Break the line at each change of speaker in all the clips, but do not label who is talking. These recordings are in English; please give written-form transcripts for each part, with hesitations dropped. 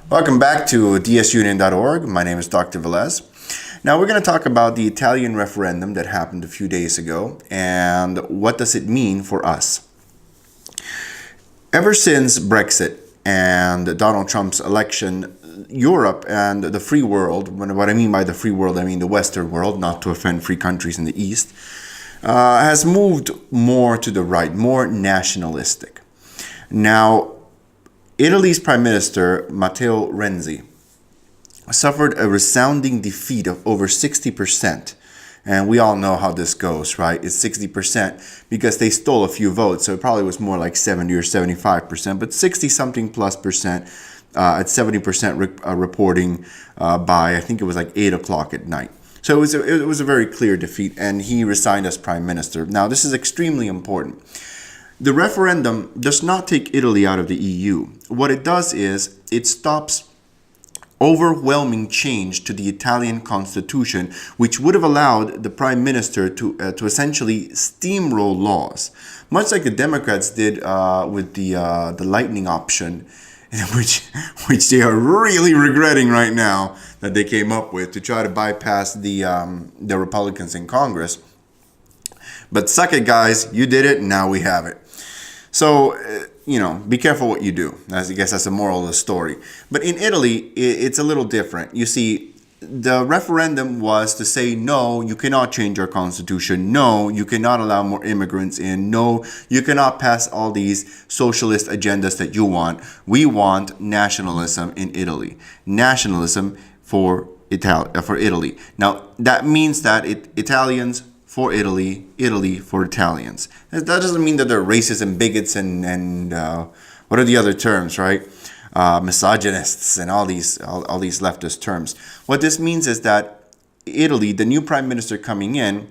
Welcome back to dsunion.org. My name is Dr. Velez. Now we're going to talk about the Italian referendum that happened a few days ago and what does it mean for us. Ever since Brexit and Donald Trump's election, Europe and the free world, what I mean by the free world, I mean the Western world, not to offend free countries in the East, has moved more to the right, more nationalistic. Now, Italy's Prime Minister, Matteo Renzi, suffered a resounding defeat of over 60%. And we all know how this goes, right? It's 60% because they stole a few votes. So it probably was more like 70 or 75%, but 60 something plus percent at 70% reporting by, I think it was like 8 o'clock at night. So it was a very clear defeat, and he resigned as Prime Minister. Now, this is extremely important. The referendum does not take Italy out of the EU. What it does is it stops overwhelming change to the Italian constitution, which would have allowed the prime minister to essentially steamroll laws, much like the Democrats did with the lightning option, which they are really regretting right now that they came up with to try to bypass the Republicans in Congress. But suck it, guys. You did it, and now we have it. So, be careful what you do. I guess that's the moral of the story. But in Italy, it's a little different. You see, the referendum was to say, no, you cannot change our constitution. No, you cannot allow more immigrants in. No, you cannot pass all these socialist agendas that you want. We want nationalism in Italy. Nationalism for Italy. Now, that means that Italians for Italy, Italy for Italians. That doesn't mean that they're racist and bigots and what are the other terms, right? Misogynists and all these leftist terms. What this means is that Italy, the new prime minister coming in,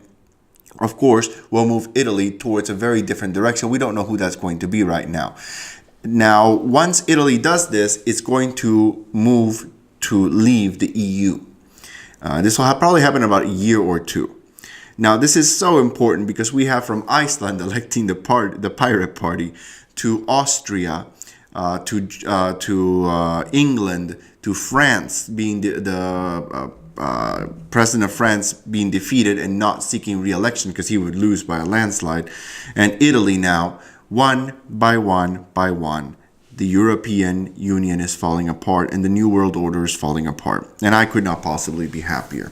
of course, will move Italy towards a very different direction. We don't know who that's going to be right now. Now, once Italy does this, it's going to move to leave the EU. This will probably happen in about a year or two. Now, this is so important because we have from Iceland electing the Pirate Party, to Austria, to England, to France being the president of France being defeated and not seeking re-election because he would lose by a landslide, and Italy now, one by one, the European Union is falling apart and the New World Order is falling apart. And I could not possibly be happier.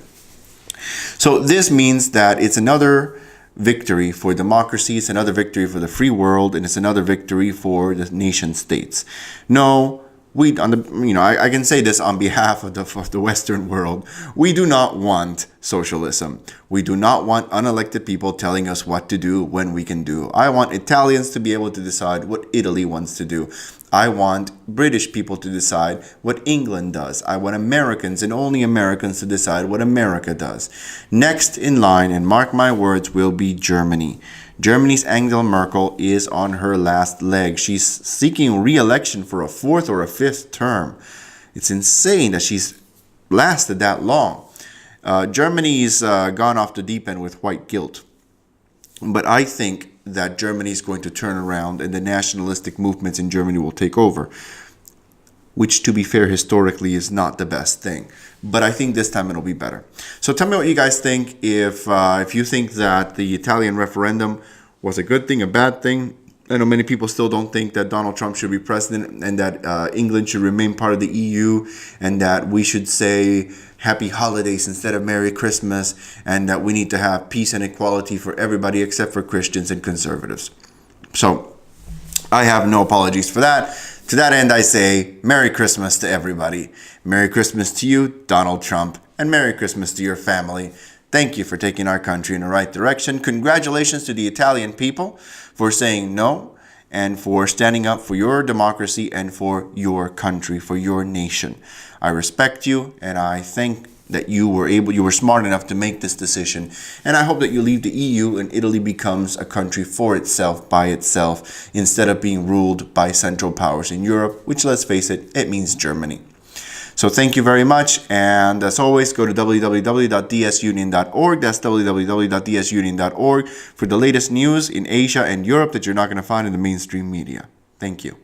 So this means that it's another victory for democracy, it's another victory for the free world, and it's another victory for the nation states. No, I can say this on behalf of the Western world. We do not want socialism. We do not want unelected people telling us what to do when we can do. I want Italians to be able to decide what Italy wants to do. I want British people to decide what England does. I want Americans and only Americans to decide what America does. Next in line, and mark my words, will be Germany. Germany's Angela Merkel is on her last leg. She's seeking re-election for a fourth or a fifth term. It's insane that she's lasted that long. Germany's gone off the deep end with white guilt. But I think that Germany is going to turn around and the nationalistic movements in Germany will take over, which, to be fair, historically is not the best thing. But I think this time it'll be better. So tell me what you guys think. If you think that the Italian referendum was a good thing, a bad thing. I know many people still don't think that Donald Trump should be president and that England should remain part of the EU and that we should say Happy Holidays instead of Merry Christmas and that we need to have peace and equality for everybody except for Christians and conservatives. So I have no apologies for that. To that end, I say Merry Christmas to everybody. Merry Christmas to you, Donald Trump, and Merry Christmas to your family. Thank you for taking our country in the right direction. Congratulations to the Italian people for saying no and for standing up for your democracy and for your country, for your nation. I respect you, and I think that you were smart enough to make this decision. And I hope that you leave the EU and Italy becomes a country for itself, by itself, instead of being ruled by central powers in Europe, which, let's face it, it means Germany. So thank you very much. And as always, go to www.dsunion.org. That's www.dsunion.org for the latest news in Asia and Europe that you're not going to find in the mainstream media. Thank you.